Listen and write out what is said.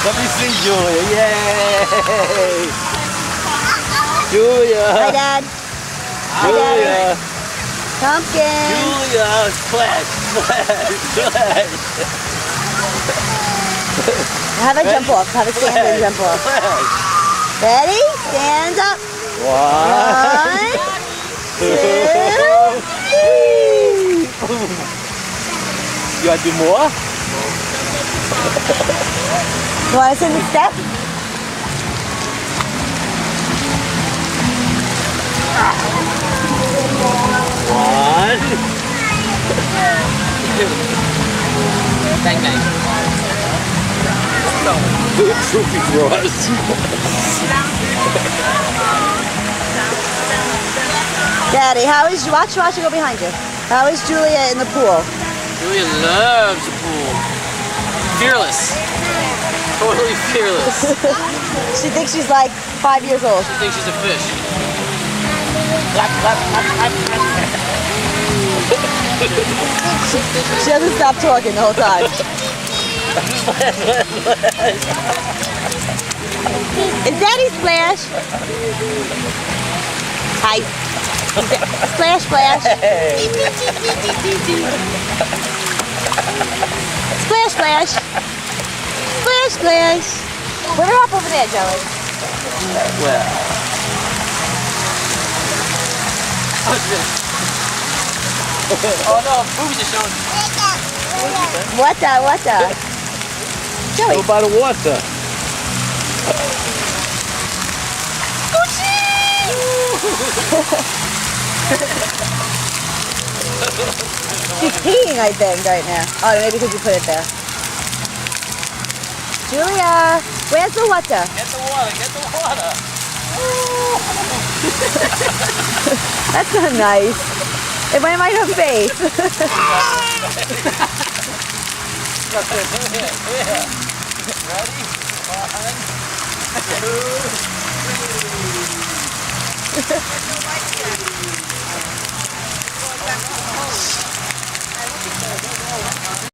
Let me see Julia. Yay! Julia. Hi, Dad. Hi, Julia. Daddy. Pumpkin. Julia. Splash. Splash. Splash. Have a jump off. Have a stand and jump off. Splash. Ready? Stand up. 1, 1, 2, 3. You want to do more? You want to sing the step? One. Bang bang. Good trophy for us. Daddy, how is watch her go behind you. How is Julia in the pool? Julia loves the pool. Fearless. Totally fearless. She thinks she's like 5 years old. She thinks she's a fish. She doesn't stop talking the whole time. Is Daddy Splash? Hi. Splash, splash. Splash, splash. Splash, splash. Put her up over there, Joey. Well, Oh no, boobies are showing. What the? Joey. go by the water. She's peeing, I think, right now. Oh, maybe because you put it there. Julia, where's the water? Get the water, get the water. That's not nice. It went right in her face. Ready? 1, 2, 3.